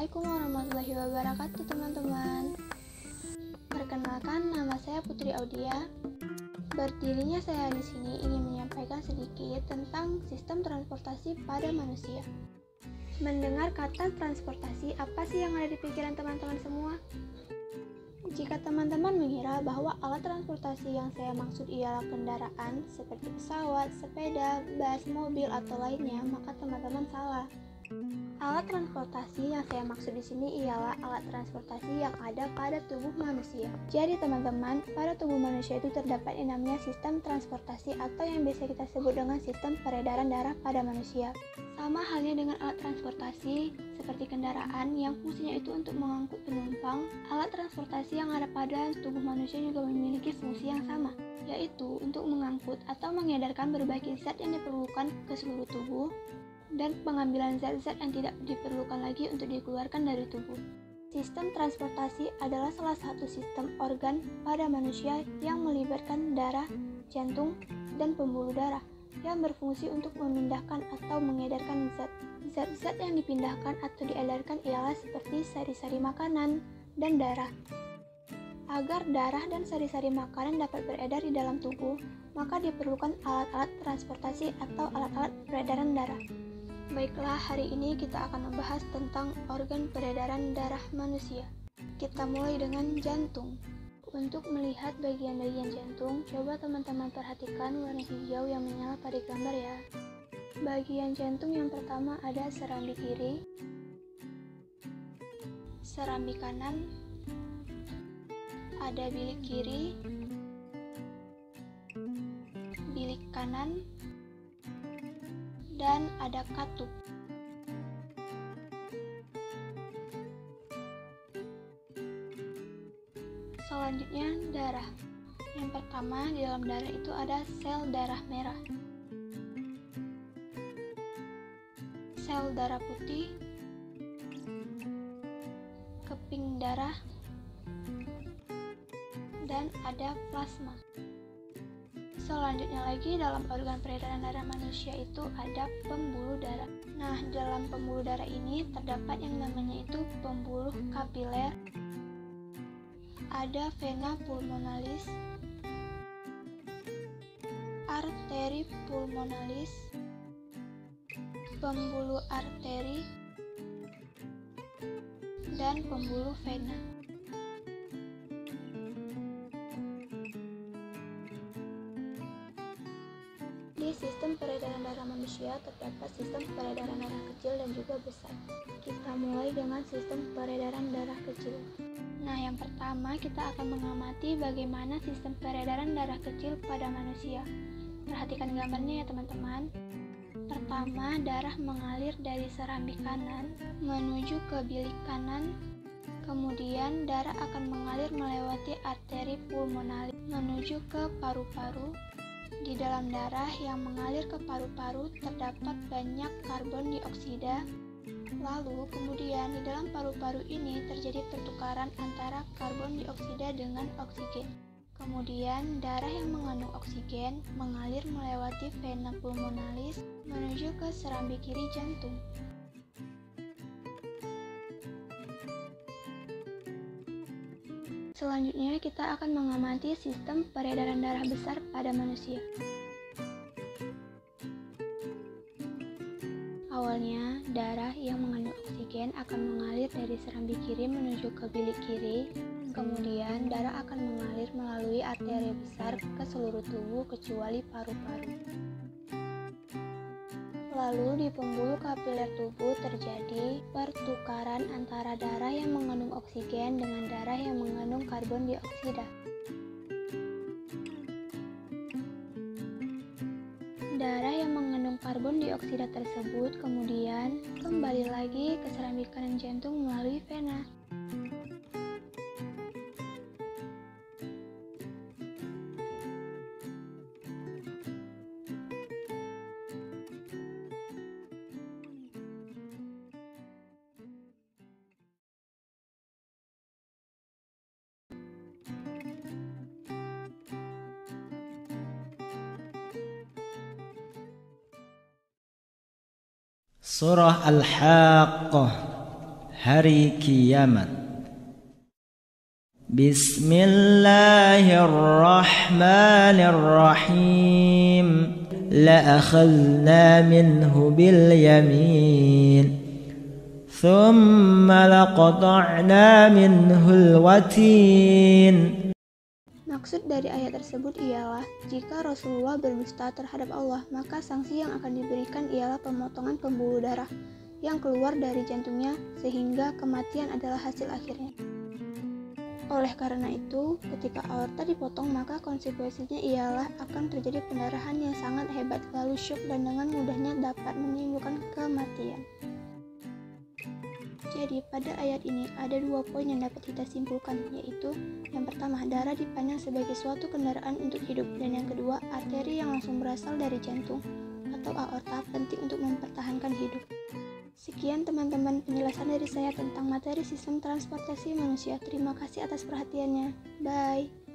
Assalamualaikum warahmatullahi wabarakatuh teman-teman. Perkenalkan, nama saya Putri Audia. Berdirinya saya di sini ingin menyampaikan sedikit tentang sistem transportasi pada manusia. Mendengar kata transportasi, apa sih yang ada di pikiran teman-teman semua? Jika teman-teman mengira bahwa alat transportasi yang saya maksud ialah kendaraan seperti pesawat, sepeda, bus, mobil, atau lainnya, maka teman-teman salah. Alat transportasi yang saya maksud di sini ialah alat transportasi yang ada pada tubuh manusia. Jadi teman-teman, pada tubuh manusia itu terdapat yang namanya sistem transportasi atau yang biasa kita sebut dengan sistem peredaran darah pada manusia. Sama halnya dengan alat transportasi seperti kendaraan yang fungsinya itu untuk mengangkut penumpang, alat transportasi yang ada pada tubuh manusia juga memiliki fungsi yang sama, yaitu untuk mengangkut atau mengedarkan berbagai zat yang diperlukan ke seluruh tubuh dan pengambilan zat-zat yang tidak diperlukan lagi untuk dikeluarkan dari tubuh. Sistem transportasi adalah salah satu sistem organ pada manusia yang melibatkan darah, jantung, dan pembuluh darah yang berfungsi untuk memindahkan atau mengedarkan zat. Zat-zat yang dipindahkan atau diedarkan ialah seperti sari-sari makanan dan darah. Agar darah dan sari-sari makanan dapat beredar di dalam tubuh, maka diperlukan alat-alat transportasi atau alat-alat peredaran darah. Baiklah, hari ini kita akan membahas tentang organ peredaran darah manusia. Kita mulai dengan jantung. Untuk melihat bagian-bagian jantung, coba teman-teman perhatikan warna hijau yang menyala pada gambar ya. Bagian jantung yang pertama ada serambi kiri, serambi kanan, ada bilik kiri, bilik kanan, dan ada katup. Selanjutnya darah. Yang pertama, di dalam darah itu ada sel darah merah, sel darah putih, keping darah, dan ada plasma. Selanjutnya lagi, dalam organ peredaran darah manusia itu ada pembuluh darah. Nah, dalam pembuluh darah ini terdapat yang namanya itu pembuluh kapiler, ada vena pulmonalis, arteri pulmonalis, pembuluh arteri, dan pembuluh vena. Di sistem peredaran darah manusia terdapat sistem peredaran darah kecil dan juga besar. Kita mulai dengan sistem peredaran darah kecil. Nah, yang pertama kita akan mengamati bagaimana sistem peredaran darah kecil pada manusia. Perhatikan gambarnya ya teman-teman. Pertama, darah mengalir dari serambi kanan menuju ke bilik kanan. Kemudian darah akan mengalir melewati arteri pulmonalis menuju ke paru-paru. Di dalam darah yang mengalir ke paru-paru terdapat banyak karbon dioksida. Lalu kemudian di dalam paru-paru ini terjadi pertukaran antara karbon dioksida dengan oksigen. Kemudian darah yang mengandung oksigen mengalir melewati vena pulmonalis menuju ke serambi kiri jantung. Selanjutnya kita akan mengamati sistem peredaran darah besar pada manusia. Awalnya, darah yang mengandung oksigen akan mengalir dari serambi kiri menuju ke bilik kiri. Kemudian, darah akan mengalir melalui arteri besar ke seluruh tubuh kecuali paru-paru. Lalu di pembuluh kapiler tubuh terjadi pertukaran antara darah yang mengandung oksigen dengan darah yang mengandung karbon dioksida. Darah yang mengandung karbon dioksida tersebut kemudian kembali lagi ke serambi kanan jantung melalui vena. Surah Al-Haqqah. hari kiamat. Bismillahirrahmanirrahim. La akhadna minhu bil yamin. Thumma laqata'na minhul watin. Maksud dari ayat tersebut ialah, jika Rasulullah berdusta terhadap Allah, maka sanksi yang akan diberikan ialah pemotongan pembuluh darah yang keluar dari jantungnya, sehingga kematian adalah hasil akhirnya. Oleh karena itu, ketika aorta dipotong, maka konsekuensinya ialah akan terjadi pendarahan yang sangat hebat, lalu syok dan dengan mudahnya dapat menimbulkan kematian. Jadi pada ayat ini ada 2 poin yang dapat kita simpulkan, yaitu yang pertama, darah dipandang sebagai suatu kendaraan untuk hidup, dan yang kedua, arteri yang langsung berasal dari jantung atau aorta penting untuk mempertahankan hidup. Sekian teman-teman penjelasan dari saya tentang materi sistem transportasi manusia. Terima kasih atas perhatiannya. Bye.